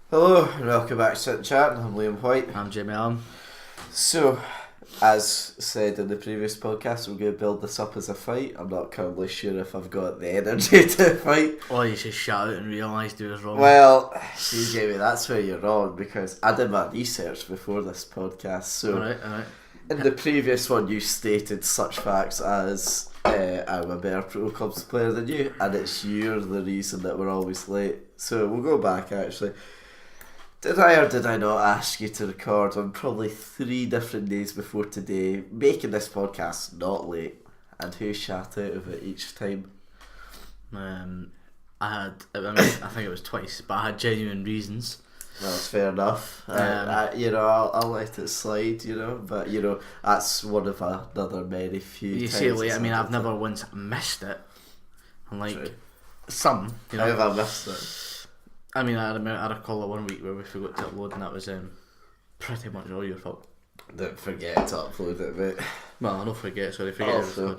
Hello and welcome back to Sit and Chat. I'm Liam Whyte. I'm Jamie Allan. So, as said in the previous podcast, we're going to build this up as a fight. I'm not currently sure if I've got the energy to fight. Oh, you should shout out and realise you was wrong. Well, see Jamie, that's where you're wrong because I did my research before this podcast. So, Alright. in the previous one you stated such facts as I'm a better Pro Clubs player than you and you're the reason that we're always late. So, we'll go back actually. Did I or did I not ask you to record on probably 3 different days before today, making this podcast not late? And who shat out of it each time? I think it was twice, but I had genuine reasons. Well, it's fair enough. I'll let it slide, but that's one of another many few You times. say late, I mean, I've never once missed it. And True. some, How have I missed it? I mean, I had a call 1 week where we forgot to upload, and that was pretty much all your fault. Don't forget to upload it, mate. Well, I don't forget, sorry, forget it.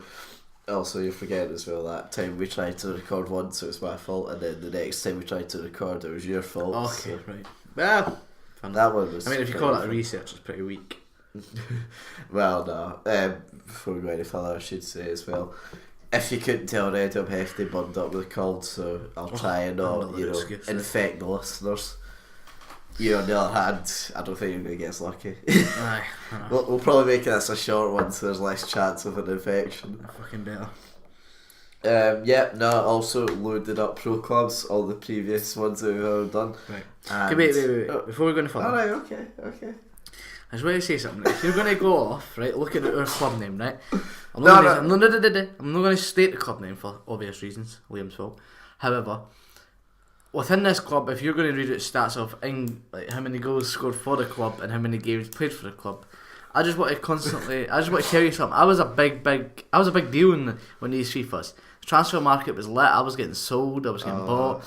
Also, you're forgetting as well that time we tried to record once, so it was my fault, and then the next time we tried to record, it was your fault. Okay, so. right. Well, That one was. I mean, if you call that a research, it's pretty weak. Well, no. Before we go any further, I should say as well, if you couldn't tell already, I'm hefty bummed up with a cold, so I'll try and not, infect the listeners. You, on the other hand, I don't think you're going to get us lucky. Aye. We'll probably make this a short one so there's less chance of an infection. Fucking better. Also loaded up Pro Clubs, all the previous ones that we've ever done. Right. And Wait. Before we go any further. Alright, okay. I just want to say something. If you're going to go off, right, looking at our club name, right? I'm No, not going to state the club name for obvious reasons, Liam's fault. However, within this club, if you're going to read out stats of how many goals scored for the club and how many games played for the club, I just want to tell you something. I was a big deal when these FIFAs. The transfer market was lit. I was getting sold. I was getting bought.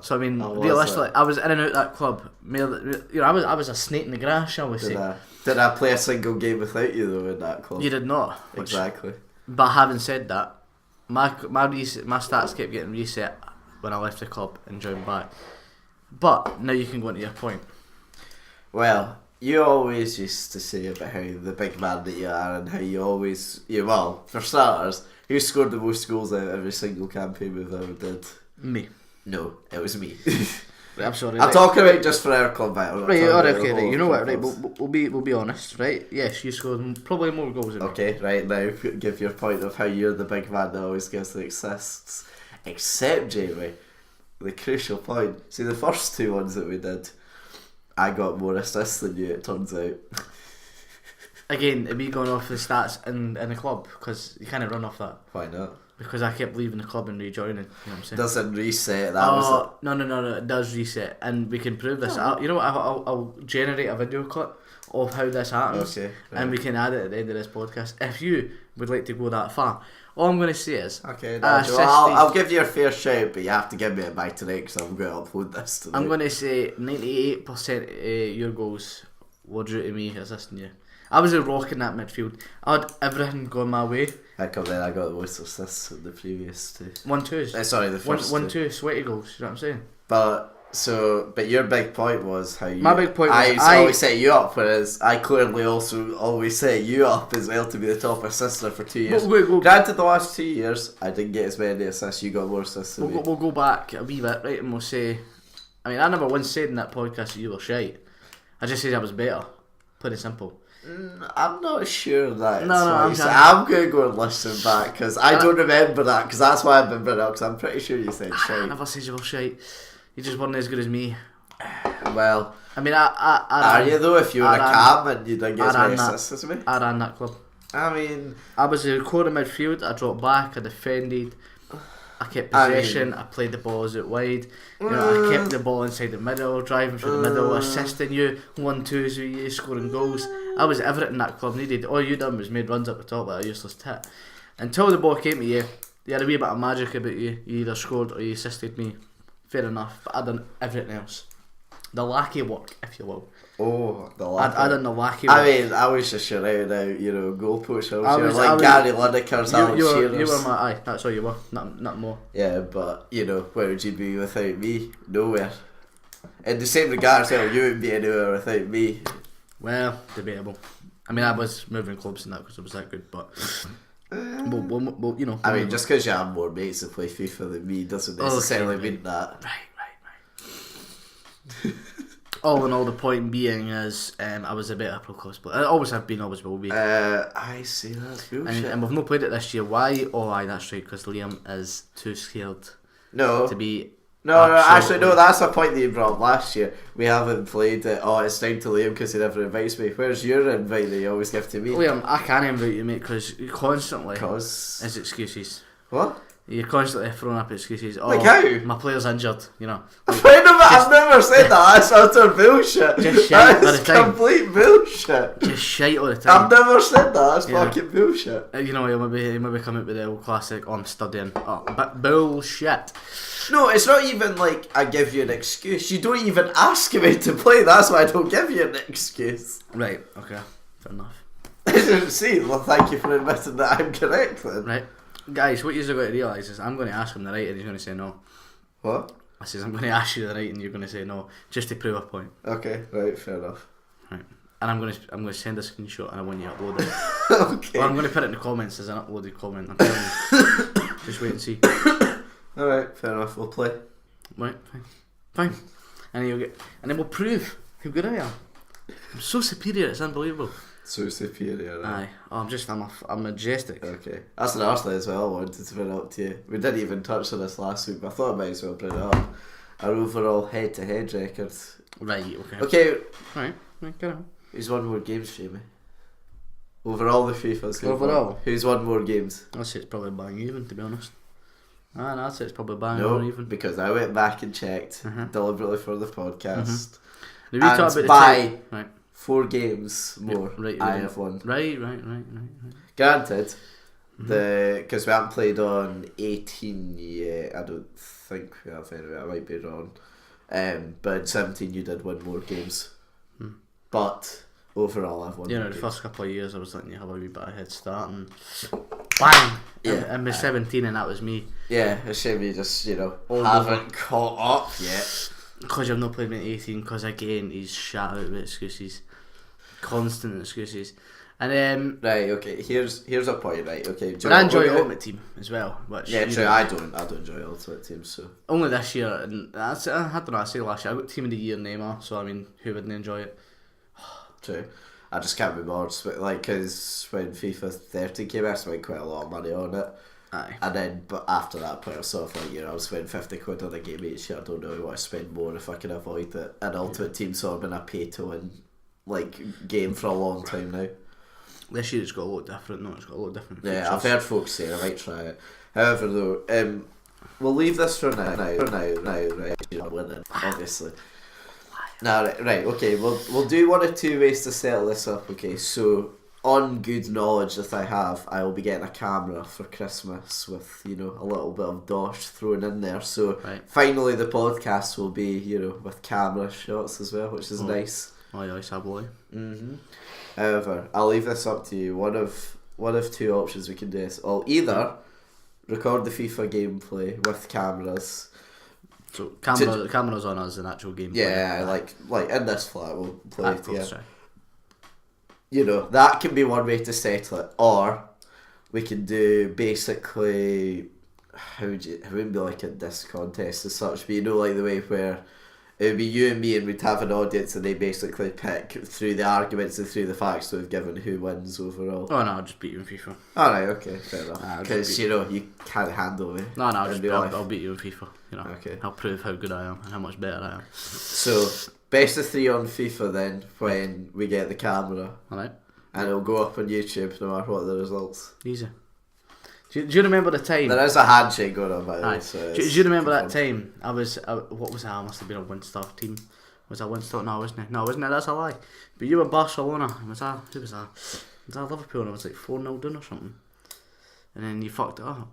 So I mean, realistically, I was in and out that club. I was a snake in the grass, shall we say? Did I play a single game without you though in that club? You did not. Exactly. But having said that, my stats kept getting reset when I left the club and joined back. But now you can go into your point. Well, you always used to say about how the big man that you are and how for starters, who scored the most goals out of every single campaign we've ever did? Me. No, it was me. Right, I'm sorry. I'm talking about just for our club, mate. Right, okay. You know what? Right, we'll be honest, right? Yes, you scored probably more goals than me. Okay, right now give your point of how you're the big man that always gives the assists. Except Jamie, the crucial point. See, the first 2 ones that we did, I got more assists than you. It turns out. Again, me going off the stats in the club because you kind of run off that. Why not? Because I kept leaving the club and rejoining. You know what I'm saying? Doesn't reset. No, it does reset, and we can prove this. You know what? I'll generate a video clip of how this happens, okay, right. And we can add it at the end of this podcast. If you would like to go that far, all I'm going to say is, okay, I'll give you a fair shout, but you have to give me it by tonight because I'm going to upload this tonight. I'm going to say 98% of your goals were due to me assisting you. I was a rock in that midfield. I had everything going my way. How come then I got the most assists in the previous 2? 1-2s. Sorry, the first 1-2 sweaty goals. You know what I'm saying? But your big point was how you. My big point was I always set you up, whereas I clearly also always set you up as well to be the top assister for 2 years. Granted, the last 2 years I didn't get as many assists. You got more assists than me. We'll go back a wee bit, right, and we'll say. I mean, I never once said in that podcast that you were shite. I just said I was better. Plain and simple. I'm not sure that. I'm going to go and listen back because I don't remember that because that's why I've been brought up because I'm pretty sure you said shite. I never said you were shite. You just weren't as good as me. Well, I mean, I are you though? If you were a cam and you didn't get as many assists as me, I ran that club. I mean, I was a core of midfield. I dropped back. I defended. I kept possession. I played the balls out wide. I kept the ball inside the middle, driving through the middle, assisting you, 1-2s with you, scoring goals. I was everything that club needed. All you done was made runs up the top like a useless tit. Until the ball came to you, you had a wee bit of magic about you. You either scored or you assisted me. Fair enough, but I done everything else. The lackey work, if you will. Oh, the lackey. I done the lackey work. I mean, I was just your out, goal poacher. I was like Gary Lineker's, Alan Shearer's. You were my that's all you were, not more. Yeah, but, where would you be without me? Nowhere. in the same regard, you wouldn't be anywhere without me. Well, debatable. I mean, I was moving clubs and that because it was that good, but well, you know. I mean, just because you have more mates to play FIFA than me doesn't necessarily mean that. Right. All in all, the point being is, I was a better pro clubs player. I always have been, always will be. I see, that's bullshit. And we've not played it this year. Why? Oh, aye, that's right, because Liam is too scared to be... No, actually, no, that's a point that you brought up last year. We haven't played it. Oh, it's time to Liam because he never invites me. Where's your invite that you always give to me? Liam, I can't invite you, mate, because you constantly... Because... It's excuses. What? You're constantly throwing up excuses. Oh, like how? My player's injured, you know. Like, I've never said that. That's utter bullshit. Just shite all the time. Complete bullshit. Just shite all the time. I've never said that. That's fucking bullshit. You know, he maybe come out with the old classic, I'm studying. Oh, but bullshit. No, it's not even like I give you an excuse. You don't even ask me to play. That's why I don't give you an excuse. Right, okay. Fair enough. See, well, thank you for admitting that I'm correct then. Right. Guys, what you've got to realise is I'm going to ask him the right and he's going to say no. What? I says I'm going to ask you the right and you're going to say no, just to prove a point. Okay, right, fair enough. Right. And I'm going to send a screenshot and I want you to upload it. Okay. Well, I'm going to put it in the comments as an uploaded comment. I'm telling you. Just wait and see. Alright, fair enough, we'll play. Right, fine. And then we'll prove how good I am. I'm so superior, it's unbelievable. So superior, right? Aye. Oh, I'm majestic. Okay. That's another thing as well I wanted to bring up to you. We didn't even touch on this last week, but I thought I might as well bring it up. Our overall head-to-head record. Right, okay. Okay. Right, get on. Who's won more games, Jamie? Overall the FIFA's Overall? Who's won more games? I'd say it's probably bang even, to be honest. I'd say it's probably bang even. Because I went back and checked deliberately for the podcast. Now we talk about the by right. 4 games more, I have won. Right. Granted, because we haven't played on 18 yet, I don't think we have anyway, I might be wrong. But in 17 you did win more games. But overall I've won more games. The first couple of years I was letting you have a wee bit of head start and bang! Yeah. And with 17 and that was me. Yeah, a shame you just, haven't caught up yet. Because you've not played me at 18, because again he's shat out with excuses. Constant excuses. And then right, okay, here's a point, right, okay. But I enjoy Ultimate Team as well. Which, yeah, true, I don't enjoy Ultimate Team, so. Only this year, and I don't know, I say last year, I got Team of the Year Neymar, so I mean, who wouldn't enjoy it? True. I just can't be bothered, because when FIFA 13 came out, I spent quite a lot of money on it. Aye. And then, but after that point, I sort of like, I was spending 50 quid on a game each year. I don't really want to spend more if I can avoid it. And Ultimate Team sort of been a pay to win game for a long time now. This year it's got a lot different. No, it's got a lot different features. Yeah, I've heard folks say I might try it. However, though, we'll leave this for now. Right, you're winning, obviously. Now, right, okay, we'll do one or two ways to settle this up. Okay, so on good knowledge that I have, I will be getting a camera for Christmas with, a little bit of dosh thrown in there. So finally the podcast will be, with camera shots as well, which is nice. Oh yeah, it's a boy. However, I'll leave this up to you. One of two options we can do is I'll either record the FIFA gameplay with cameras. So cameras on us, an actual gameplay. Yeah, like in this flat we'll play together. That can be one way to settle it, or we can do basically it wouldn't be like a disc contest as such, but like the way where it would be you and me and we'd have an audience and they basically pick through the arguments and through the facts we've given who wins overall. Oh no, I'll just beat you in FIFA. Alright, okay, fair enough. Because you can't handle me. No, I'll beat you in FIFA. Okay. I'll prove how good I am and how much better I am. So best of 3 on FIFA then when we get the camera. Alright. And it'll go up on YouTube no matter what the results. Easy. Do you remember the time? There is a handshake going on, by the way. So do you remember that time? What was that? I must have been a Winstar team. Was I Winstar? No, wasn't it? No, wasn't it? That's a lie. But you were Barcelona. Who was that? Was that Liverpool? And it was like 4-0 down or something. And then you fucked it up.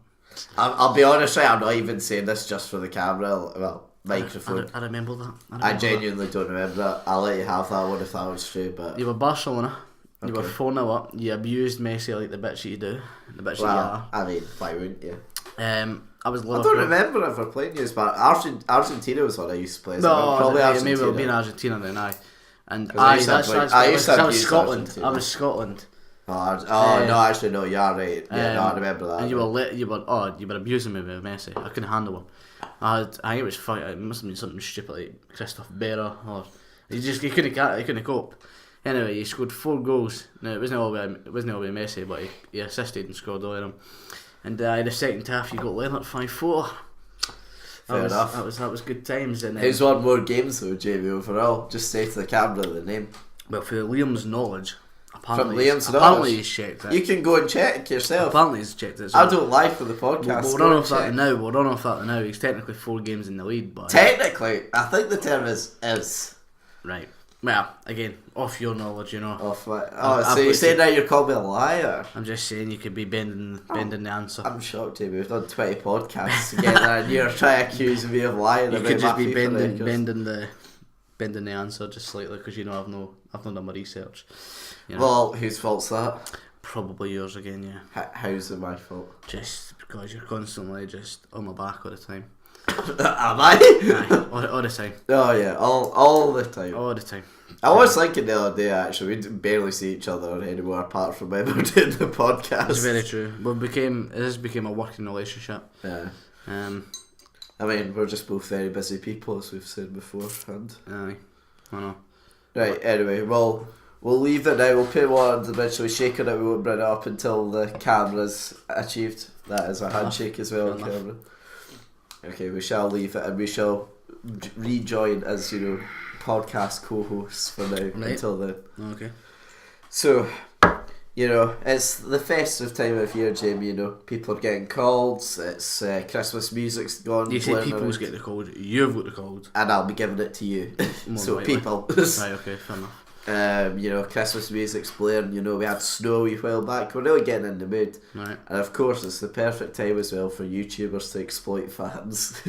I'll be honest, right? I'm not even saying this just for the camera. Well, microphone. I remember that. I genuinely don't remember that. I'll let you have that one if that was true. But you were Barcelona. You were 4-0 up. You abused Messi like the bitch that you do. The bitch that you Well, are. I mean, why wouldn't you? I was I Liverpool. don't remember ever playing you, but Argentina was what I used to play. So No, probably yeah, Argentina. maybe it'll be in Argentina then, aye. And 'Cause I used to that's have, like, that's I used to because I have was used Scotland. Argentina. I was Scotland. No, actually, no, you're right. Yeah, no, I remember that. And you were abusing me with Messi. I couldn't handle him. I think it was fuck. It must have been something stupid like Christoph Berra or he couldn't cope. Anyway, he scored 4 goals. No, it wasn't all with Messi, but he assisted and scored all of them. And the second half, you got Leonard 5-4. Fair enough. That was good times. And Who's won more games though, Jamie, overall? Just say to the camera the name. well, for Liam's knowledge, apparently he's checked it. You can go and check yourself. Apparently he's checked it. So I don't lie for the podcast. We'll run off that now. We'll run off that now. He's technically 4 games in the lead, but Technically, I think the term is right. Well, again, off your knowledge, you know. off. So I've you got say to- now you're calling me a liar? I'm just saying you could be bending the answer. I'm shocked, Jamie. We've done 20 podcasts together, and you're trying to accuse me of lying. You about could just my be FIFA records. bending the answer just slightly because you know I've not done my research. You know, Well, whose fault's that? probably yours again, yeah. How's it my fault? Just because you're constantly just on my back all the time. Am I? Aye, all the time. Oh yeah, all the time. All the time. I was thinking the other day actually, we barely see each other anymore apart from when we're doing the podcast. It's very true. This became a working relationship. Yeah. I mean, we're just both very busy people, as we've said beforehand. Aye, I know. Right, anyway, we'll leave it now. We'll put one on the bench, so we shake it out, we won't bring it up until the camera's achieved. That is a handshake as well on camera. Okay, we shall leave it and we shall rejoin as, podcast co-hosts for now until then. Okay. So, it's the festive time of year, Jamie, people are getting calls, it's Christmas music's gone. You say people's get the cold, you've got the cold. And I'll be giving it to you. So likely. people. Right, okay, fair enough. Christmas music's blaring, we had snow a while back, we're really getting in the mood. Right. And of course it's the perfect time as well for YouTubers to exploit fans.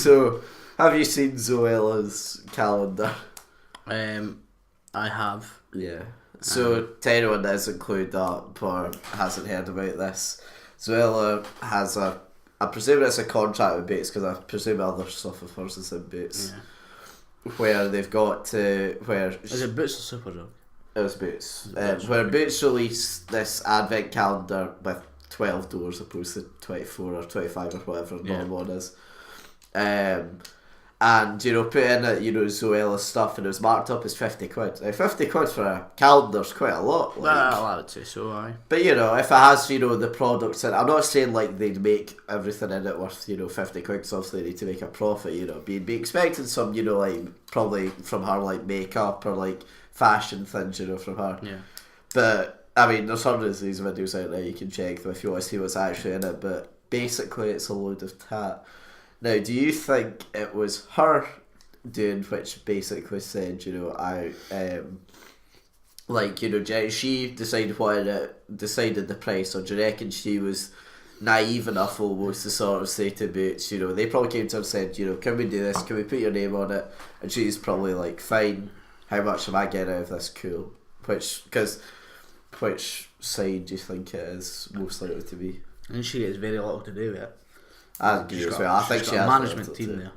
So, have you seen Zoella's calendar? I have. Yeah. So, to anyone that doesn't clued up or hasn't heard about this, Zoella has I presume it's a contract with Bates because I presume other stuff of hers is in Bates. Yeah. Where they've got to Is it Boots or Superdog? It was Boots. Where Boots released this advent calendar with 12 doors opposed to 24 or 25 or whatever the normal one is. And put in it, Zoella's stuff, and it was marked up as 50 quid. Now, 50 quid for a calendar's quite a lot. Well, I would say so, aye. But if it has, the products in it, I'm not saying like they'd make everything in it worth, 50 quid, because obviously they need to make a profit, be expecting some, like, probably from her, like, makeup or, like, fashion things, from her. Yeah. But, I mean, there's hundreds of these videos out there, you can check them if you want to see what's actually in it, but basically it's a load of tat. Now, do you think it was her doing, which basically said, she decided the price, or do you reckon she was naive enough almost to sort of say to Boots, they probably came to her and said, can we do this, can we put your name on it? And she's probably like, fine, how much am I getting out of this? Cool. Which side do you think it is most likely to be? And she gets very little to do with it. I agree as well. I think she has a management team there.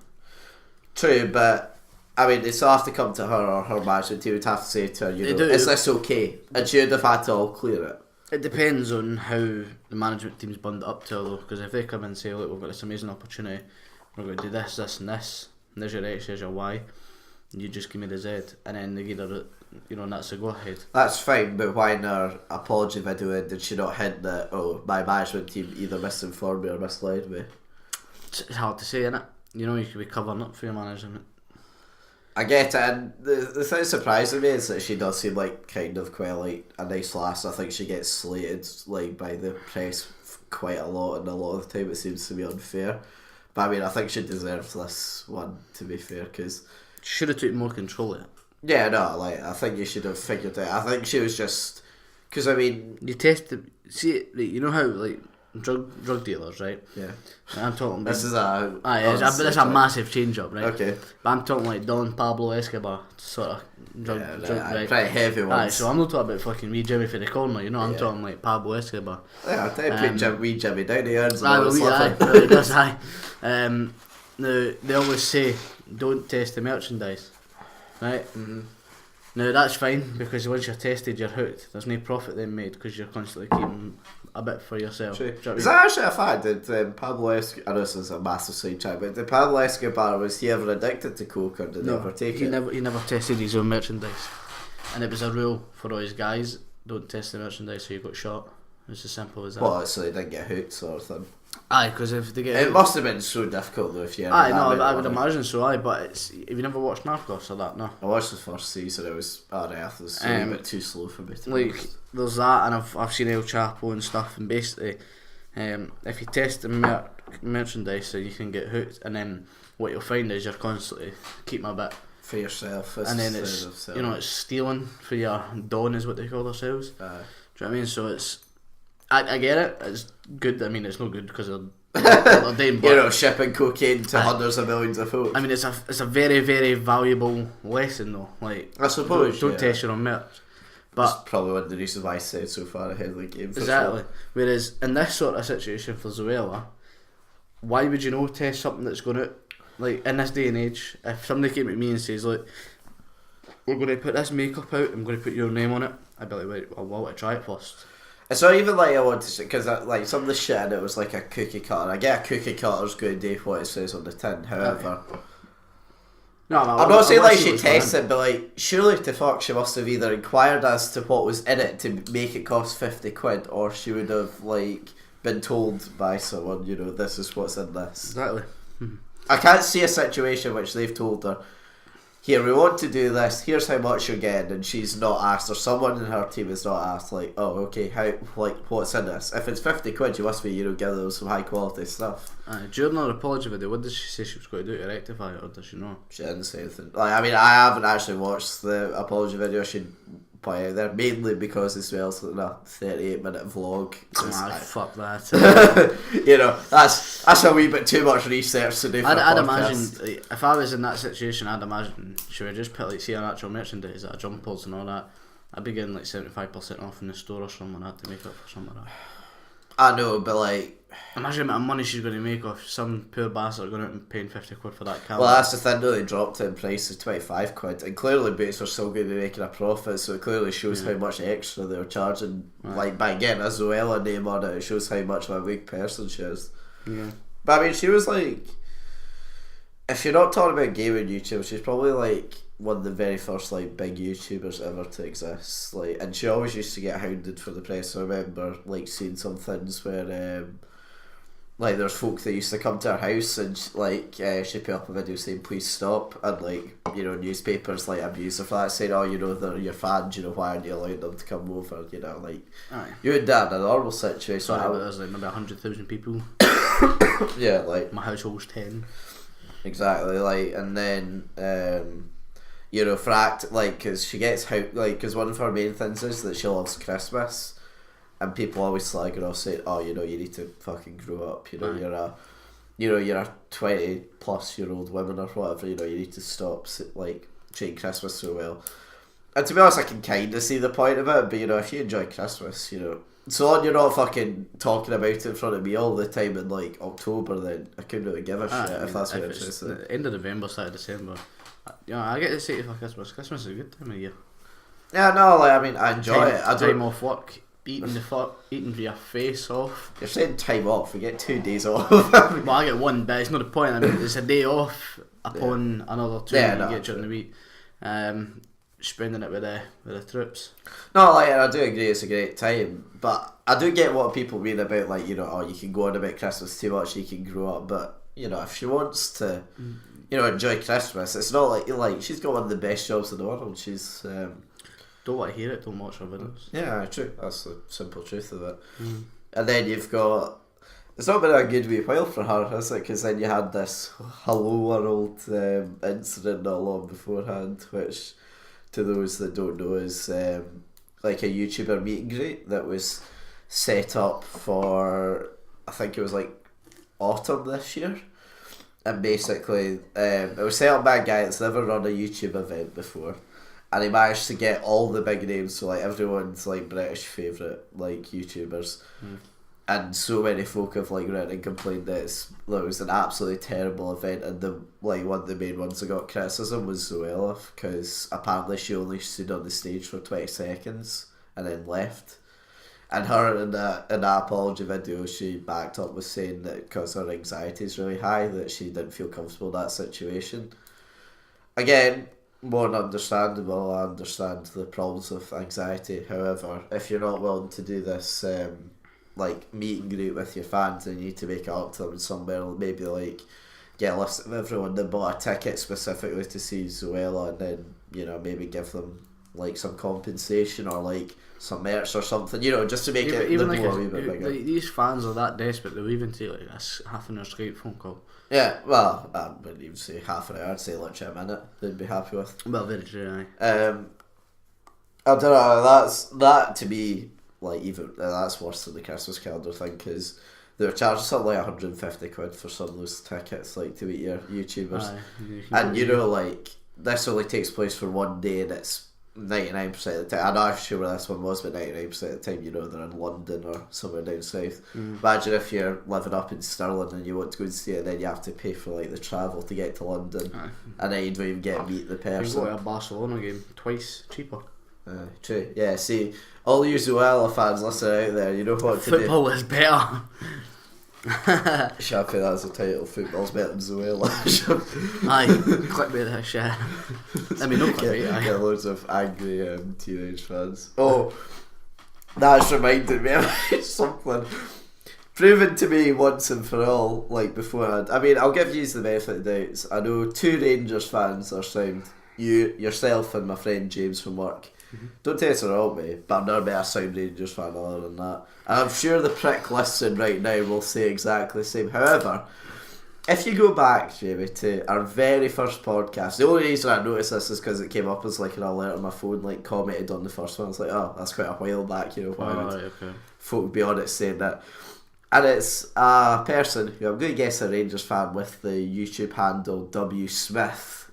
True, but I mean, they still have to come to her, or her management team would have to say to her, is this okay? And she would have had to all clear it. It depends on how the management team's bund it up to her though, because if they come and say, look, we've got this amazing opportunity, we're going to do this, this and this, and there's your X, there's your Y, and you just give me the Z, and then they give her, and that's a go ahead. That's fine, but why in her apology video did she not hint that, my management team either misinformed me or misled me? It's hard to say, innit? You could be covering up for your management. I get it, and the thing surprising me is that she does seem like kind of quite like a nice lass. I think she gets slated like by the press quite a lot, and a lot of the time it seems to be unfair. But I mean, I think she deserves this one, to be fair, because should have taken more control of it. Yeah, no, I think you should have figured it out. I think she was just because I mean, you tested. See, how drug dealers, right? Yeah. I'm talking. This is a. It's a massive change up, right? Okay. But I'm talking like Don Pablo Escobar sort of drug, right? Pretty heavy ones. Aye, so I'm not talking about fucking wee Jimmy for the corner, you know. I'm talking like Pablo Escobar. Yeah, I think wee Jimmy down the earns and Aye, all he does. Aye. Now they always say don't test the merchandise, right? Mm-hmm. Now that's fine because once you're tested, you're hooked. There's no profit then made because you're constantly keeping a bit for yourself. True. Do you know what I Is mean? that actually a fact that Pablo Escobar, I know this is a massive sidetrack, but did Pablo Escobar, was he ever addicted to coke or did he ever take it? He never tested his own merchandise, and it was a rule for all his guys: don't test the merchandise, so you got shot. It's as simple as that. What, so they didn't get hooked sort of thing? Aye, because if they get It must have been so difficult though if you aye, no, I would imagine so. Aye, but it's have you never watched Narcos or that? No. I watched the first season, it was it was a bit too slow for me to Like watch. there's that, and I've seen El Chapo and stuff, and basically, if you test the merchandise, so you can get hooked, and then what you'll find is you're constantly keeping a bit, For yourself, and then it's it's stealing for your don is what they call themselves. Do you know what I mean? So it's I get it. It's good. I mean, it's not good because they're doing, but shipping cocaine to hundreds of millions of folks. I mean, it's a very very valuable lesson though. Like I suppose don't test your own merch. But that's probably one of the reasons why I stayed so far ahead of the game. Exactly. Whereas in this sort of situation for Zoella, why would you not test something that's going to, like in this day and age, if somebody came to me and says, look, we're going to put this makeup out, I'm going to put your name on it, I'd be like, wait, I want to try it first. It's not even like I want to, because like some of the shit in it was like a cookie cutter. I get a cookie cutter's good day for what it says on the tin. However, no, I'm not saying like she tested it, but like surely to fuck she must have either inquired as to what was in it to make it cost 50 quid, or she would have like been told by someone, this is what's in this. Exactly. I can't see a situation which they've told her, here, we want to do this, here's how much you're getting, and she's not asked, or someone in her team is not asked, like, oh, okay, how, like, what's in this? If it's 50 quid, you must be, give them some high quality stuff. During her apology video, what did she say she was going to do to rectify it, or does she know? She didn't say anything. Like, I mean, I haven't actually watched the apology video, I should point out there, mainly because it's well like a 38-minute vlog. Fuck that. That's a wee bit too much research to do for I'd a imagine, podcast. like, if I was in that situation, I'd imagine she would just put, like, see her actual merchandise, like jumpers and all that, I'd be getting like 75% off in the store or something like that to make up for something like that. I know, but like, imagine the amount of money she's going to make off some poor bastard going out and paying 50 quid for that camera. well, that's the thing, though, they dropped it in price to 25 quid, and clearly Boots were still going to be making a profit, so it clearly shows how much extra they were charging. Right. Like, by getting a Zoella name on it, it shows how much of a big person she is. Yeah. But I mean, she was like, if you're not talking about gaming YouTube, she's probably like one of the very first like big YouTubers ever to exist. Like, and she always used to get hounded for the press. I remember like seeing some things where like there's folk that used to come to her house and she put up a video saying please stop, and like newspapers like abuse her for that, saying they're your fans, why aren't you allowing them to come over, like Aye. you would that in a normal situation. Sorry, but there's like maybe 100,000 people. Yeah, like my household's 10. Exactly, like, and then for act, like, because she gets how, like, because one of her main things is that she loves Christmas, and people always slag her off saying, oh, you need to fucking grow up, you're a 20 plus year old woman or whatever, you need to stop like treating Christmas so well. And to be honest, I can kind of see the point of it, but if you enjoy Christmas, so long you're not fucking talking about it in front of me all the time in like October, then I couldn't really give a shit if that's what you're interested in. End of November, start of December. I get to say for Christmas. Christmas is a good time of year. Yeah, no, like, I mean, I enjoy it. Time off work, eating your face off. You're saying time off, we get 2 days off. Well, I get one, but it's not the point. I mean, it's a day off upon another two that you get during the week. Spending it with the troops. No, like, I do agree it's a great time, but I do get what people mean about, like, you can go on about Christmas too much, you can grow up, but, if she wants to, enjoy Christmas, it's not like, she's got one of the best jobs in the world, she's, don't want to hear it, don't watch her videos. Yeah, true, that's the simple truth of it. And then you've got, it's not been a good wee while for her, has it? Because then you had this Hello World incident not long beforehand, which, to those that don't know, is like a YouTuber meet and greet that was set up for I think it was like autumn this year. And basically, it was set up by a guy that's never run a YouTube event before. And he managed to get all the big names, so like everyone's like British favourite like YouTubers. And so many folk have like written and complained that it was an absolutely terrible event, and the like one of the main ones that got criticism was Zoella, because apparently she only stood on the stage for 20 seconds and then left. And her in that apology video, she backed up with saying that because her anxiety is really high, that she didn't feel comfortable in that situation. Again, more than understandable. I understand the problems of anxiety. However, if you're not willing to do this like meet and greet with your fans, then you need to make it up to them somewhere. Maybe like get a list of everyone that bought a ticket specifically to see Zoella, and then, you know, maybe give them like some compensation or like some merch or something, you know, just to make it even the like more a wee bit bigger. Like, these fans are that desperate, they'll even take like a half an hour Skype phone call. Yeah, well, I wouldn't even say half an hour, I'd say literally a minute they'd be happy with. Well, very true, I don't know, that to me, like, even that's worse than the Christmas calendar thing, because they were charging something like 150 quid for some of those tickets, like, to meet your YouTubers. And, you know, like, this only takes place for one day, and it's 99% of the time. I'm not sure where this one was, but 99% of the time, you know, they're in London or somewhere down south. Imagine if you're living up in Stirling and you want to go and see it, and then you have to pay for like the travel to get to London, and then you don't even get to meet the person. You go to a Barcelona game twice cheaper. True. Yeah, see, all you Zoella fans listening out there, you know what to Football is better. Shappy, that's the title. Football's better than Zoella. Aye, clickbait that shit. I mean, no clickbait. Get loads of angry teenage fans. Oh, that's reminded me of something proven to me once and for all, like beforehand. I mean, I'll give you the benefit of the doubt. I know 2 Rangers fans are sound. You, yourself, and my friend James from work. Don't take it wrong, mate, but I've never met a sound Rangers fan other than that. And I'm sure the prick listening right now will say exactly the same. However, if you go back, Jamie, to our very first podcast, the only reason I noticed this is because it came up as like an alert on my phone, like commented on the first one. I was like, oh, that's quite a while back, you know, why would folk be on it saying that? And it's a person who I'm going to guess a Rangers fan with the YouTube handle W Smith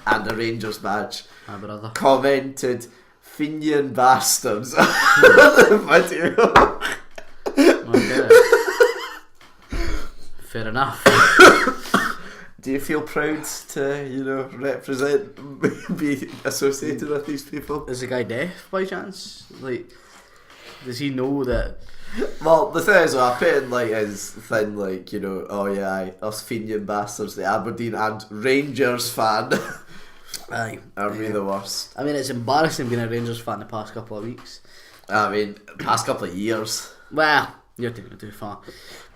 and a Rangers badge. My brother commented Fenian bastards on the video. Fair enough. Do you feel proud to, you know, represent, be associated with these people? Is the guy deaf by chance? Like, does he know that? Well, the thing is, I put in like his thing, like, you know, oh yeah, us Fenian bastards, the Aberdeen and Rangers fan. Aye, are we the worst? I mean, it's embarrassing being a Rangers fan the past couple of weeks. I mean, past couple of years. Well, you're taking it too far.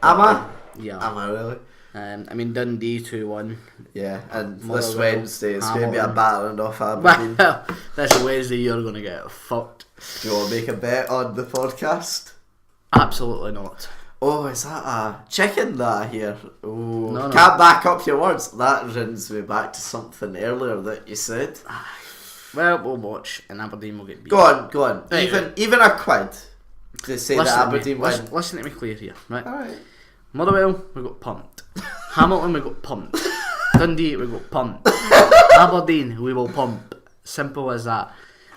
Am I? Yeah. Am I really? I mean, Dundee 2-1. Yeah, and this Motherwell, Wednesday it's going to be a Hamilton. battering off Aberdeen. Well, this Wednesday you're going to get fucked. Do you want to make a bet on the podcast? Absolutely not. Oh, is that a chicken that I hear? Oh, No. Can't back up your words. That brings me back to something earlier that you said. Well, we'll watch, and Aberdeen will get beat. Go on. Right. Even a quid to say that Aberdeen win. Listen to me clear here, right? Alright. Motherwell, we got pumped. Hamilton, we got pumped. Dundee, we got pumped. Aberdeen, we will pump. Simple as that.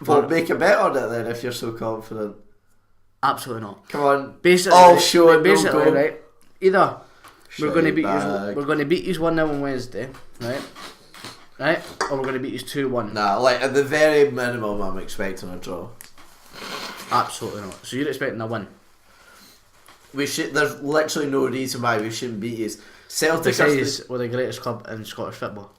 Well, make a bet on it then if you're so confident. Absolutely not. Come on. Basically, all show and basically, no go. right? Either we're going to beat Shite you. We're going to beat you 1-0 on Wednesday, right? Right? Or we're going to beat you 2-1. Nah, like at the very minimum, I'm expecting a draw. Absolutely not. So you're expecting a win? We should. There's literally no reason why we shouldn't beat you. Celtic We're the greatest club in Scottish football.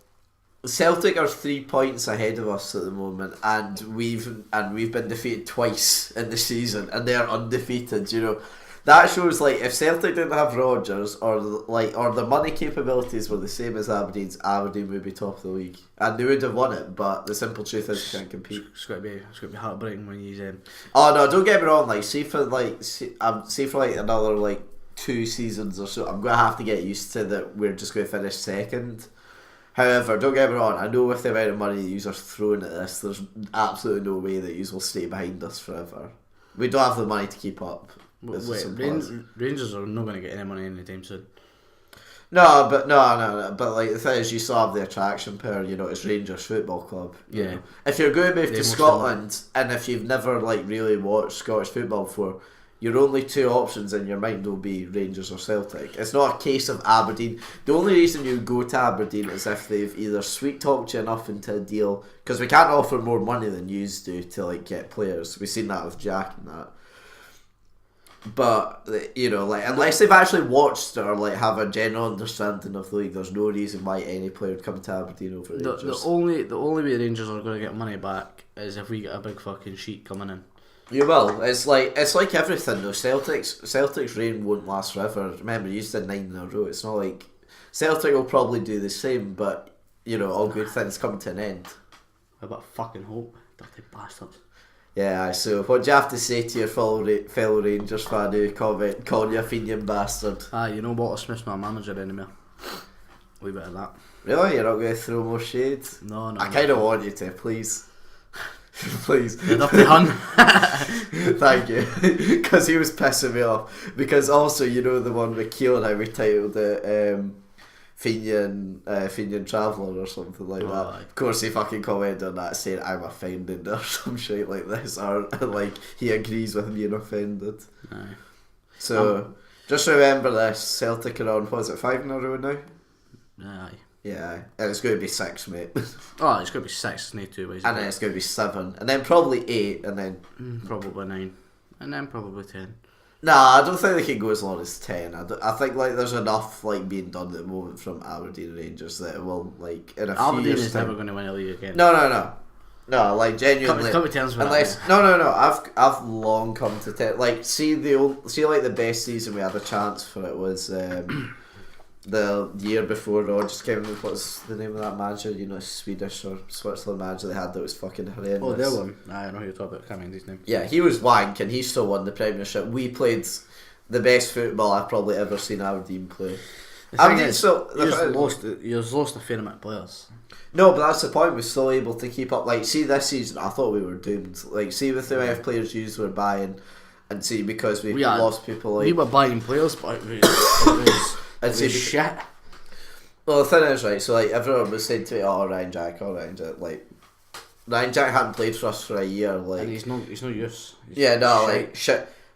Celtic are 3 points ahead of us at the moment, and we've been defeated twice in the season, and they're undefeated. You know, that shows like if Celtic didn't have Rodgers or the money capabilities were the same as Aberdeen's, Aberdeen would be top of the league, and they would have won it. But the simple truth is, you can't compete. It's going to be heartbreaking when he's in. Oh no, don't get me wrong. Like, say for another like 2 seasons or so, I'm gonna have to get used to that. We're just going to finish second. However, don't get me wrong, I know with the amount of money that you are throwing at this, there's absolutely no way that you will stay behind us forever. We don't have the money to keep up. Wait, Rangers are not going to get any money anytime soon. No, but like the thing is, you still have the attraction power. You know, it's Rangers Football Club. You know. If you're going to move to Scotland, and if you've never like really watched Scottish football before, your only two options in your mind will be Rangers or Celtic. It's not a case of Aberdeen. The only reason you go to Aberdeen is if they've either sweet talked you enough into a deal, because we can't offer more money than you do to like get players. We've seen that with Jack and that. But you know, like unless they've actually watched or like have a general understanding of the league, there's no reason why any player would come to Aberdeen over Rangers. The only way Rangers are going to get money back is if we get a big fucking sheet coming in. You will. It's like everything though. Celtic's reign won't last forever. Remember, you said 9 in a row. It's not like Celtic will probably do the same, but you know, all good things come to an end. I bet fucking hope, dirty bastards. Yeah, so what do you have to say to your fellow Rangers fan who calling you a Fenian bastard? You know what? Smith's my manager anymore. Leave it at that. Really? You're not going to throw more shade? No. I kind of want you to, please. Please. You're up the hun. Thank you. Because he was pissing me off. Because also, you know the one with Keelan, how we titled it Fenian Traveller or something like that. Aye. Of course, he fucking commented on that saying I'm offended or some shit like this, or like he agrees with being offended. Aye. So just remember this: Celtic are on, what is it, 5 in a row now? Aye. Yeah, and it's going to be 6, mate. Oh, it's going to be 6, no 2 ways. And then it's going to be 7, and then probably 8, and then probably 9, and then probably 10. Nah, I don't think they can go as long as 10. I think like there's enough like being done at the moment from Aberdeen Rangers that it will like in a few Aberdeen years is time. never going to win a league again. No, like genuinely. Come to terms with unless that, no. I've long come to like see like the best season we had a chance for it was the year before Rodgers came in. What's the name of that manager? You know, Swedish or Switzerland manager they had that was fucking horrendous. Oh, that one. I know who you're talking about. I can't remember his name. Yeah, he was wank and he still won the Premiership. We played the best football I've probably ever seen Aberdeen play. You've lost a fair amount of players. No, but that's the point. We're still able to keep up. Like, see this season, I thought we were doomed. Like, see with the amount of players you were buying, and see because we lost people. Like, we were buying players, but it was shit. Well, the thing is, right, so like everyone was saying to me, oh, Ryan Jack, like Ryan Jack hadn't played for us for a year, like, and he's no use.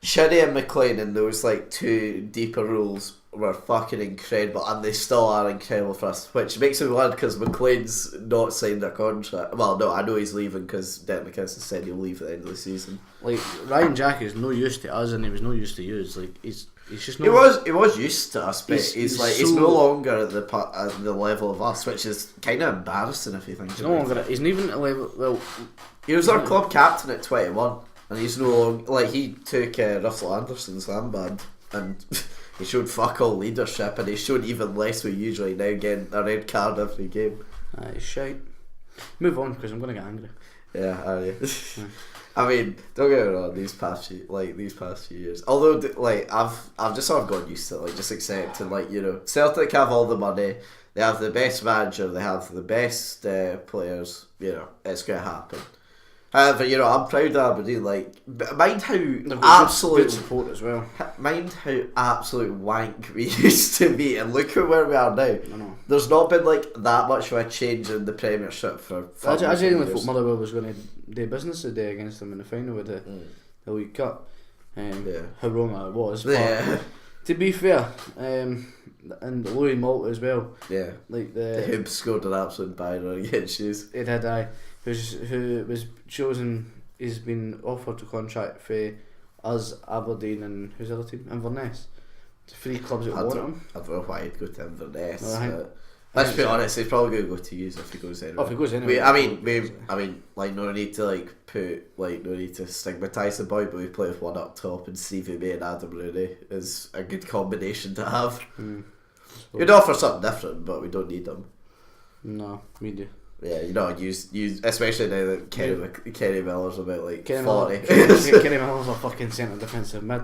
Sherry and McLean and those like 2 deeper rules were fucking incredible, and they still are incredible for us, which makes me glad because McLean's not signed a contract. Well, no, I know he's leaving because Derek McKinnon said he'll leave at the end of the season. Like, Ryan Jack is no use to us, and he was no use to you. Like, he's just no. He was used to us, but he's no longer at the level of us, which is kind of embarrassing if you think. He's no longer. He's not even at a level. Well, he was our club captain at 21, and he's no longer like he took Russell Anderson's handband and. He showed fuck all leadership, and he showed even less we usually now, getting a red card every game. It's shite. Move on, because I'm going to get angry. Yeah, are you? I mean, don't get me wrong. These past few years, although like I've just sort of got used to it, like just accepting, like, you know, Celtic have all the money, they have the best manager, they have the best players. You know, it's going to happen. However, you know, I'm proud of Aberdeen. Like, mind how absolute good support as well. Mind how absolute wank we used to be, and look at where we are now. I know. There's not been like that much of a change in the Premiership for. I genuinely thought Motherwell was going to do business today against them in the final with the League Cup. How wrong I was. But to be fair, and Louis Malta as well. Yeah. Like the Hibs scored an absolute banger against you. It did, who was chosen, he's been offered a contract for us, Aberdeen, and who's the other team? Inverness. The 3 clubs that want him. I don't know why he'd go to Inverness. Let's be honest, he's probably going to go to use if he goes anywhere. Oh, if he goes anywhere. I mean, like, no need to no need to stigmatise the boy, but we play with one up top, and Stevie May and Adam Rooney is a good combination to have. So, you'd offer something different, but we don't need them. No, we do. Yeah, you especially now that Kenny Miller's about like Kenny 40. Kenny Miller's a fucking centre defensive mid.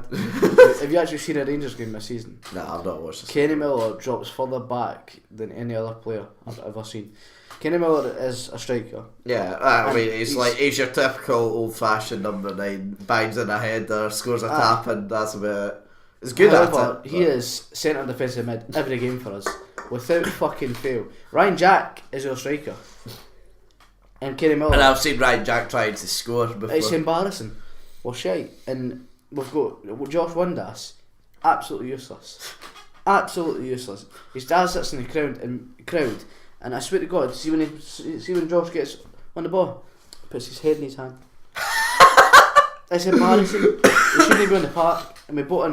Have you actually seen a Rangers game this season? Nah, I've not watched this. Kenny Miller drops further back than any other player I've ever seen. Kenny Miller is a striker. Yeah, I mean, he's your typical old-fashioned number 9, bangs in a header, scores a tap, and that's about it. He's good at it. He is centre defensive mid every game for us, without fucking fail. Ryan Jack is our striker. And Kenny Miller. And I've seen Ryan Jack trying to score before. It's embarrassing. We're shite. And we've got Josh Windass, absolutely useless. Absolutely useless. His dad sits in the crowd, and I swear to God, see when Josh gets on the ball, puts his head in his hand. It's embarrassing. We shouldn't be on the park. And we brought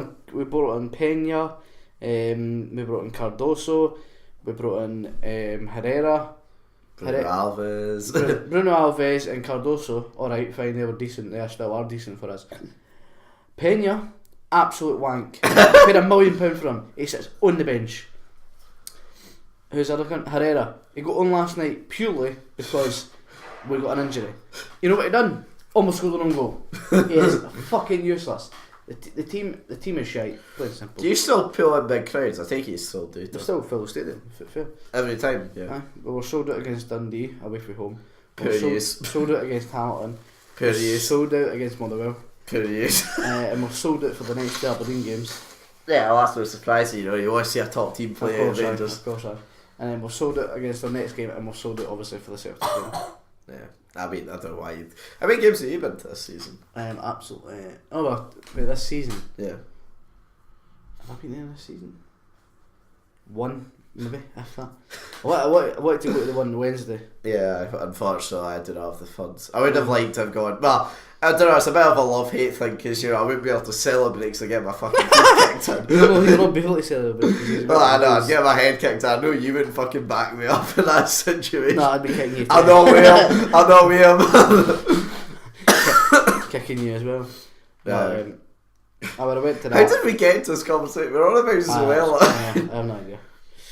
in Pena, we brought in Cardoso, we brought in Herrera. Bruno Alves. Bruno Alves and Cardoso, alright, fine, they were decent, they still are decent for us. Pena, absolute wank. Paid £1 million for him, he sits on the bench. Who's the other cunt? Herrera. He got on last night purely because we got an injury. You know what he done? Almost scored an own goal. He is fucking useless. The team is shite, plain and simple. Do you still pull in big crowds? I think you still do. They still fill the stadium, fair. Every time, yeah. We were sold out against Dundee, away from home. Poor use. Sold out against Hamilton. Poor use. Sold out against Motherwell. Poor use. And we're sold out for the next two Aberdeen games. Yeah, well, that's no surprise. You want to see a top team play at Rangers. Of course, and then we're sold out against our next game, and we're sold out obviously for the Celtic game. Yeah, I mean, I don't know why. How many games have you been to this season? Absolutely. Oh, well, wait, this season. Yeah. Have I been there this season? One, maybe, if that. I wanted to go to the one Wednesday. Yeah, unfortunately, I didn't have the funds. I would have liked to have gone. Well, I don't know, it's a bit of a love-hate thing because, I wouldn't be able to celebrate because I get my fucking head kicked in. No, you'll not be able to celebrate. Well, I know, I'd get my head kicked in. I know you wouldn't fucking back me up in that situation. No, I'd be kicking you too. I know Liam. Kicking you as well. Yeah. I would have went to that. How did we get into this conversation? We're on about Zoella. I have no idea.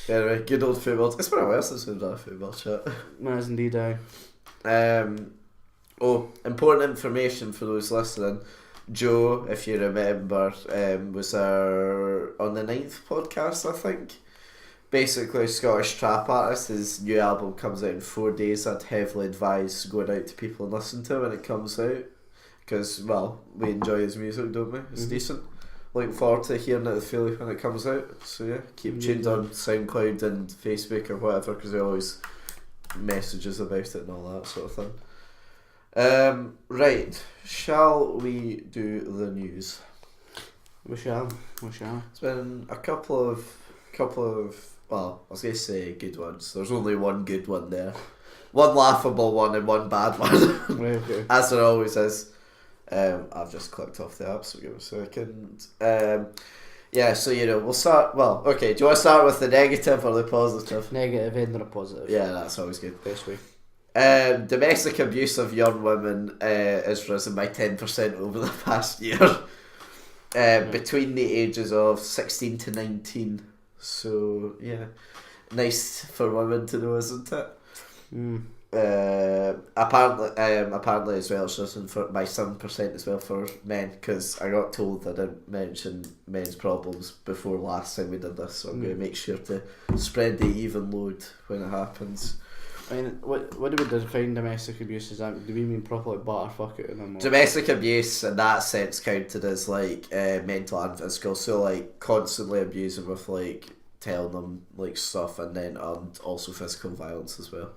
Anyway, good old football. It's been a while since we've done a football chat. No, it's indeed. Important information for those listening. Joe, if you remember, was our on the 9th podcast, I think. Basically, Scottish trap artist. His new album comes out in 4 days. I'd heavily advise going out to people and listen to it when it comes out. Because, well, we enjoy his music, don't we? It's decent. Looking forward to hearing it fully when it comes out. So yeah, keep tuned on SoundCloud and Facebook or whatever, because there always messages about it and all that sort of thing. Right, shall we do the news? We shall. It's been a couple of well, I was going to say good ones. There's only one good one there. One laughable one and one bad one. Right, okay. As there always is. I've just clicked off the app, so give me a second. Yeah, so we'll start. Well, okay. Do you want to start with the negative or the positive? Negative and a positive. Yeah, that's always good. Best way. Domestic abuse of young women has risen by 10% over the past year. Between the ages of 16 to 19. So yeah, nice for women to know, isn't it? Apparently as well, it's risen by 7% as well for men, because I got told I didn't mention men's problems before last time we did this, so I'm going to make sure to spread the even load when it happens. I mean, what do we define domestic abuse as? Do we mean properly batter fuck it in them? Domestic abuse in that sense counted as like mental and physical, so like constantly abusing with like telling them like stuff, and then also physical violence as well.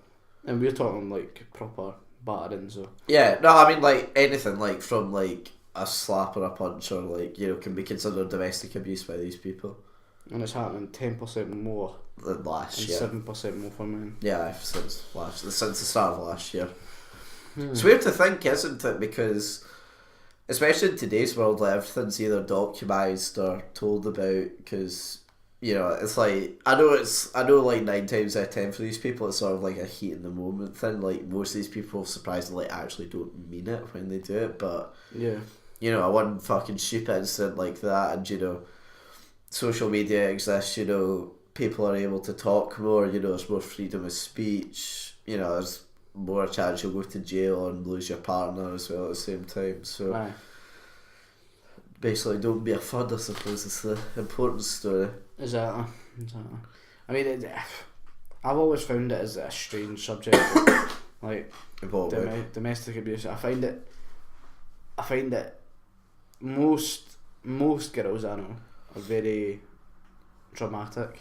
And we're talking like proper battering, so. Yeah, no, I mean like anything like from like a slap or a punch or like can be considered domestic abuse by these people. And it's happening 10% more than last year. 7% more for men. Yeah, since the start of last year. It's weird to think, isn't it? Because especially in today's world, like everything's either documented or told about. Because it's like I know like 9 times out of 10 for these people, it's sort of like a heat in the moment thing. Like most of these people surprisingly actually don't mean it when they do it, but yeah, one fucking stupid incident like that, and social media exists. People are able to talk more. There's more freedom of speech. There's more chance you'll go to jail and lose your partner as well at the same time. So Aye. basically, don't be a fud, I suppose, is the important story. Exactly. I mean, I've always found it as a strange subject, like domestic abuse. I find that most girls I know are very traumatic.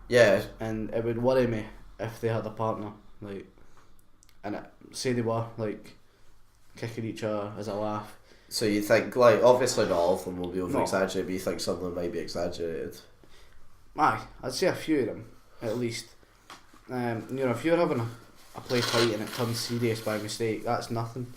Yeah. And it would worry me if they had a partner, like, and say they were like kicking each other as a laugh. So you think, like, obviously not all of them will be over exaggerated, but you think some of them might be exaggerated? Aye, I'd say a few of them, at least. If you're having a play fight and it turns serious by mistake, that's nothing.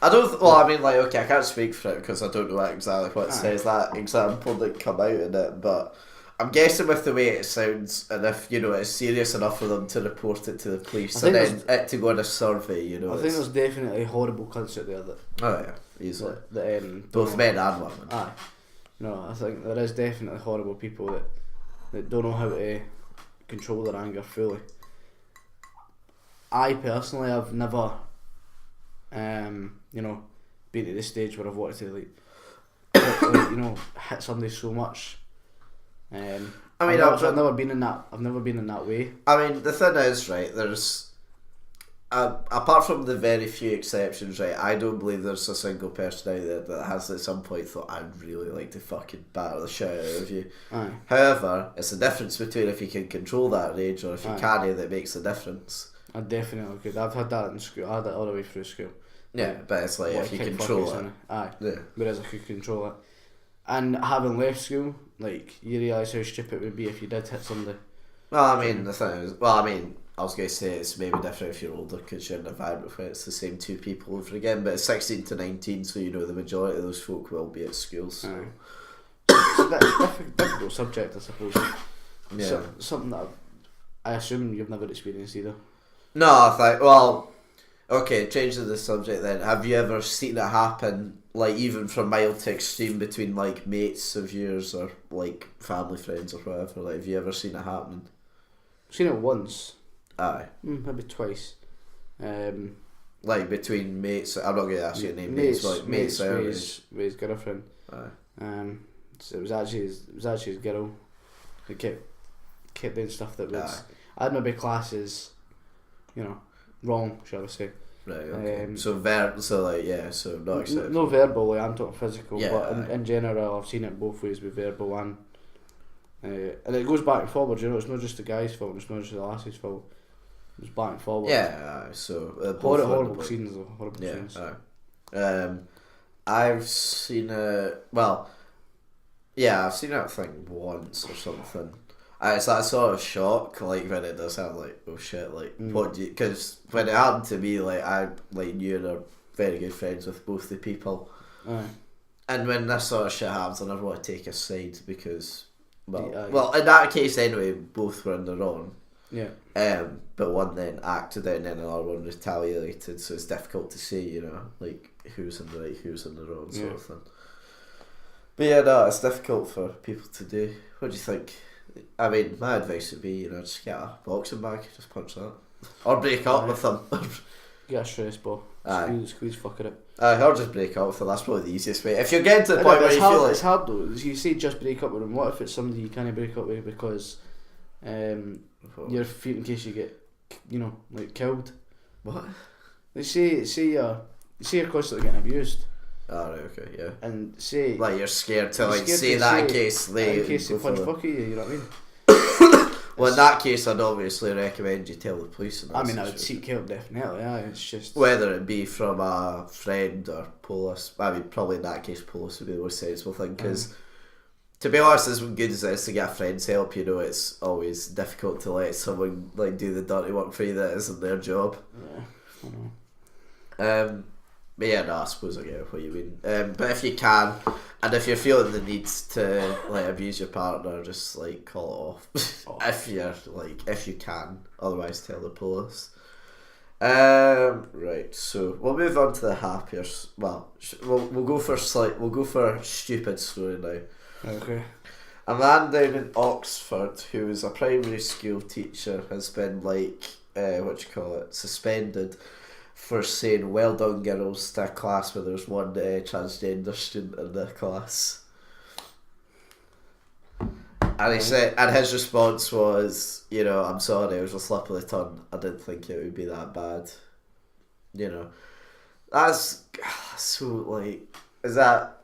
I don't. Well, I mean, like, okay, I can't speak for it because I don't know exactly what it says. That example didn't come out in it, but I'm guessing with the way it sounds, and if it's serious enough for them to report it to the police, and then it to go on a survey, I think there's definitely horrible cunts out there that. Oh yeah, easily. Both men and women. Aye. No, I think there is definitely horrible people that don't know how to control their anger fully. I personally have never, been at this stage where I've wanted to hit somebody so much. I mean, I've never been in that. I've never been in that way. I mean, the thing is, right? There's, apart from the very few exceptions, right? I don't believe there's a single person out there that has at some point thought, I'd really like to fucking batter the shit out of you. Aye. However, it's the difference between if you can control that rage or if you can't, that makes the difference. I definitely could. I've had that in school. I had it all the way through school. Yeah, but it's like if you control it. Aye. Yeah. Whereas I could control it. And having left school, like, you realise how stupid it would be if you did hit somebody. Well, I mean, the thing is, I was going to say it's maybe different if you're older because you're in an environment where it's the same two people over again, but it's 16 to 19, so the majority of those folk will be at school. So. It's a difficult subject, I suppose. Yeah. So, something that I assume you've never experienced either. No, I think, okay, changing the subject then. Have you ever seen it happen, like, even from mild to extreme between, like, mates of yours or, like, family friends or whatever? Like, have you ever seen it happening? I've seen it once. Aye. Maybe twice. Like, between mates, I'm not going to ask you to name names, but like, mates with his girlfriend. Aye. So it was actually his girl who kept doing stuff that was... I'd maybe classes, wrong, shall we say. Right, okay. So not acceptable. No verbal, like, I'm talking physical, yeah, but in general I've seen it both ways with verbal and it goes back and forward, it's not just the guy's fault, it's not just the lassie's fault. It's back and forward. Yeah, so... horrible scenes though, horrible scenes. I've seen it, I've seen it I think once or something. It's that sort of shock, like, when it does happen, like, oh shit, like, what do you... Because when it happened to me, like, I, like, knew and are very good friends with both the people. Aye. And when this sort of shit happens, I never want to take a side because, well, in that case anyway, both were in the wrong. Yeah. But one then acted out and then another one retaliated, so it's difficult to say, like, who's in the right, who's in the wrong sort of thing. But yeah, no, it's difficult for people to do. What do you think? I mean, my advice would be, just get a boxing bag, just punch that. Or break up with them. Get a stress ball. Squeeze fucker it. Or just break up with them, that's probably the easiest way. If you're getting to the point where you feel like... It's hard though, you say just break up with them, what if it's somebody you can't break up with because you're fearing in case you get, like, killed? What? They say you're constantly getting abused. Oh, right, okay, yeah. And say... Like, you're scared to, like, say that in case they... In case they punch fuck you know what I mean? Well, in that case, I'd obviously recommend you tell the police. I would seek help, definitely, it's just... Whether it be from a friend or police, probably in that case, police would be the most sensible thing, because, to be honest, as good as it is to get a friend's help, it's always difficult to let someone, like, do the dirty work for you that isn't their job. Yeah, I know. But yeah, no, I suppose I get what you mean. But if you can, and if you're feeling the need to, like, abuse your partner, just, like, call it off. If you can. Otherwise, tell the police. Right. So we'll move on to the happier. Well, we'll go for stupid story now. Okay. A man down in Oxford who was a primary school teacher has been, like, suspended for saying "well done, girls" to a class where there's one transgender student in the class. And he said, and his response was, I'm sorry, it was a slip of the tongue. I didn't think it would be that bad. That's so like, is our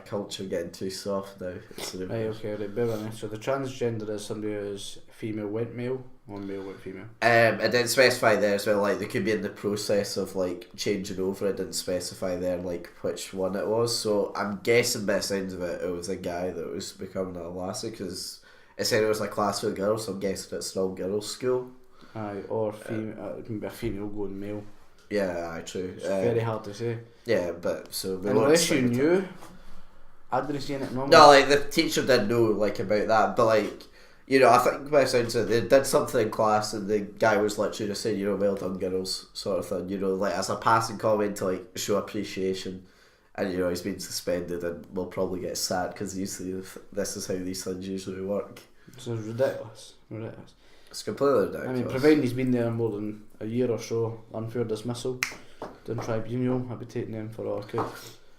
culture getting too soft now? Right, bear with me. So the transgender is somebody who is female went male or male went female? It didn't specify there as well, like they could be in the process of like changing over. It didn't specify there like which one it was, so I'm guessing by the sounds of it, it was a guy that was becoming a lassie, because it said it was a class with girls, so I'm guessing it's still girls' school. Aye, or female, it can be a female going male. Yeah, aye, true. It's very hard to say. Yeah, but so unless you knew, I'd been seeing it normal. No, like the teacher did know like about that, but like, I think by the sounds of it, they did something in class and the guy was literally just saying, well done, girls, sort of thing, like as a passing comment to like show appreciation. And he's been suspended and will probably get sacked, because usually this is how these things usually work. It's ridiculous. It's completely ridiculous. I mean, providing he's been there more than a year or so, unfair dismissal, done tribunal, I'd be taking them for all I could.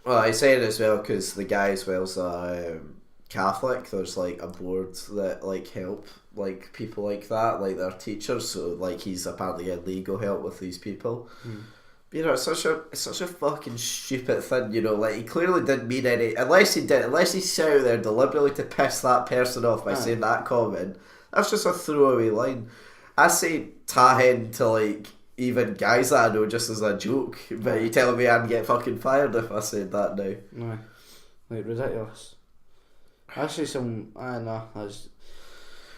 Well, I say it as well because the guy as well's a Catholic. There's like a board that like help like people like that, like their teachers. So like he's apparently getting legal help with these people. It's such a fucking stupid thing, like he clearly didn't mean any, unless he set out there deliberately to piss that person off by saying that comment. That's just a throwaway line. I say tahen to like even guys that I know just as a joke, but you telling me I'd get fucking fired if I said that now? No, like ridiculous. I say some, that's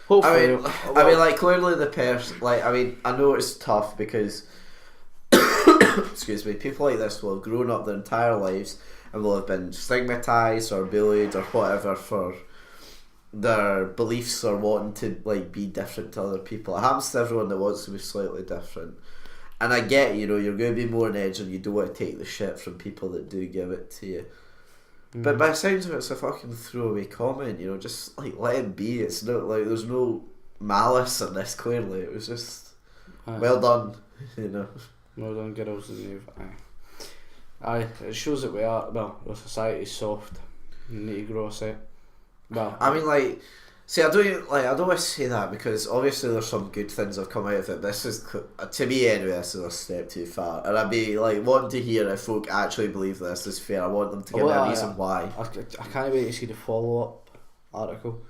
hopefully. I mean, like clearly the person, like I know it's tough because excuse me, people like this will have grown up their entire lives and will have been stigmatised or bullied or whatever for their beliefs or wanting to like be different to other people. It happens to everyone that wants to be slightly different. And I get, you're going to be more on edge and you don't want to take the shit from people that do give it to you. But by the sounds of it, it's a fucking throwaway comment, just like let it be. It's not like there's no malice in this, clearly. It was just well done, Well done, girls, and you've aye. It shows that our society's soft. You need to grow a set. Well, I mean, like, see, I don't want to say that because obviously there's some good things that have come out of it. This is, to me anyway, this is a step too far, and I'd be like wanting to hear if folk actually believe this is fair. I want them to give me a reason why. I can't wait to see the follow-up article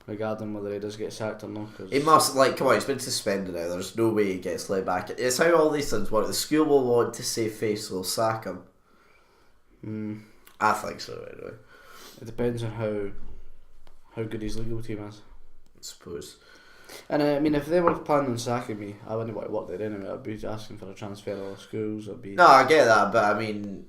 regarding whether he does get sacked or not. He must, like, come on, he's been suspended now. There's no way he gets let back. It's how all these things work. The school will want to save face, so they'll sack him. I think so, anyway. It depends on how good his legal team is, I suppose. And I mean, if they were planning on sacking me, I wouldn't want to work there anyway. I'd be asking for a transfer of schools. No, I get that, but I mean,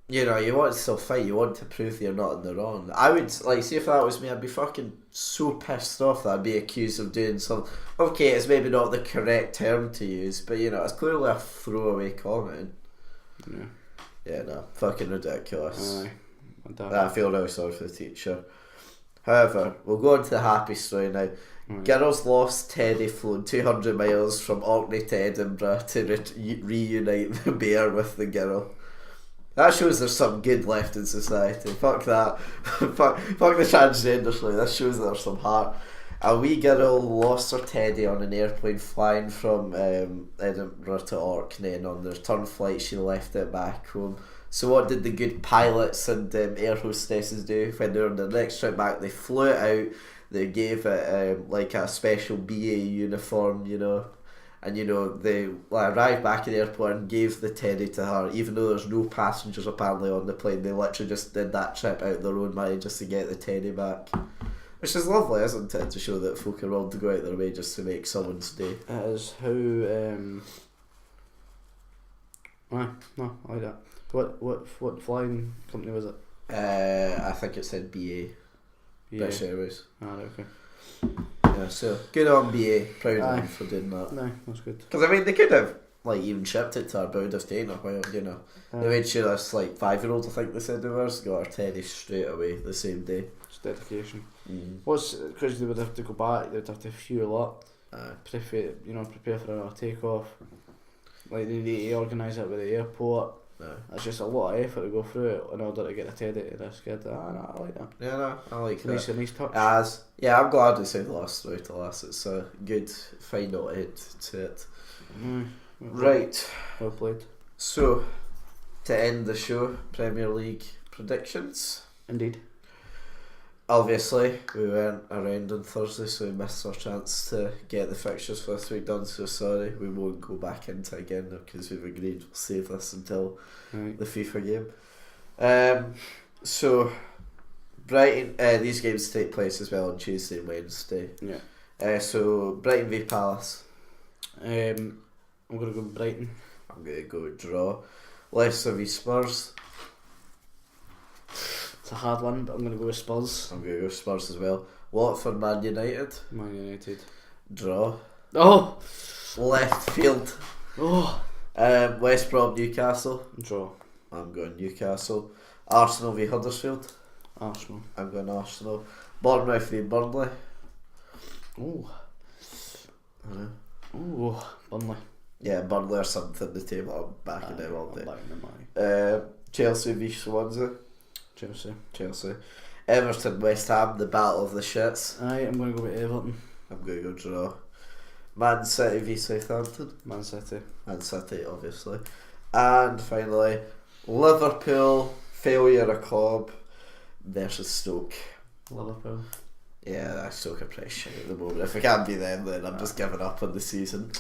you want to still fight. You want to prove you're not in the wrong. I would, like, see if that was me, I'd be fucking so pissed off that I'd be accused of doing something. Okay, it's maybe not the correct term to use, but it's clearly a throwaway comment. Yeah, no, fucking ridiculous. I feel really sorry for the teacher. However, we'll go on to the happy story now. Girls lost Teddy flown 200 miles from Orkney to Edinburgh to reunite the bear with the girl. That shows there's some good left in society. Fuck that. fuck the transgender story. This shows there's some heart. A wee girl lost her teddy on an airplane flying from Edinburgh to Orkney, and on the return flight she left it back home. So what did the good pilots and air hostesses do when they were on the next trip back? They flew it out, they gave it like a special BA uniform, and they arrived back at the airport and gave the teddy to her, even though there's no passengers apparently on the plane. They literally just did that trip out of their own money just to get the teddy back. Which is lovely, isn't it, to show that folk are willing to go out their way just to make someone's day. It is how no, I like that. What flying company was it? I think it said BA. British Airways. Okay. Yeah, so good on BA. Proud of them for doing that. No, that's good. Because I mean, they could have even shipped it to her, but it would have taken a while, They made sure this 5-year-old, I think they said they was, got her teddy straight away the same day. It's dedication. Because they would have to go back, they'd have to fuel up. prepare for another takeoff. Like they need to organise it with the airport. It's just a lot of effort to go through it in order to get a Teddy to this kid. I like that. Yeah, no, I like that. Nice touch. I'm glad we saved the last right to last. It's a good final end to it. Right. Well played. So, to end the show, Premier League predictions. Indeed. Obviously, we weren't around on Thursday, so we missed our chance to get the fixtures for this week done, so sorry, we won't go back into it again because we've agreed we'll save this until the FIFA game. So, Brighton, these games take place as well on Tuesday and Wednesday. Yeah. So, Brighton v Palace. I'm going to go with Brighton. I'm going to go draw. Leicester v Spurs. It's a hard one, but I'm going to go with Spurs. I'm going to go Spurs as well. Watford Man United. Man United. Draw. Oh! Left field. Oh! West Brom Newcastle. Draw. I'm going Newcastle. Arsenal v Huddersfield. Arsenal. I'm going Arsenal. Bournemouth v Burnley. Oh. Oh, Burnley. Yeah, Burnley are something to the table. I'm backing them all day. Them, Chelsea v Swansea. Chelsea. Everton West Ham, the battle of the shits. I'm going to go with Everton. I'm going to go draw. Man City v Southampton. Man City, obviously. And finally, Liverpool, failure of Cobb versus Stoke. Liverpool. Yeah, Stoke are pretty shit at the moment. If I can't be them, then I'm just giving up on the season.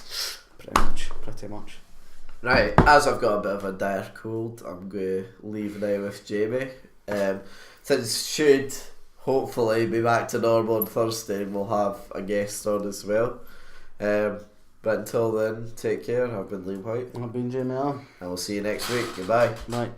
Pretty much. Right, as I've got a bit of a dire cold, I'm going to leave now with Jamie. Things should hopefully be back to normal on Thursday, and we'll have a guest on as well. But until then, take care. I've been Liam Whyte. I've been Jamie Allan. And we'll see you next week. Goodbye. Bye.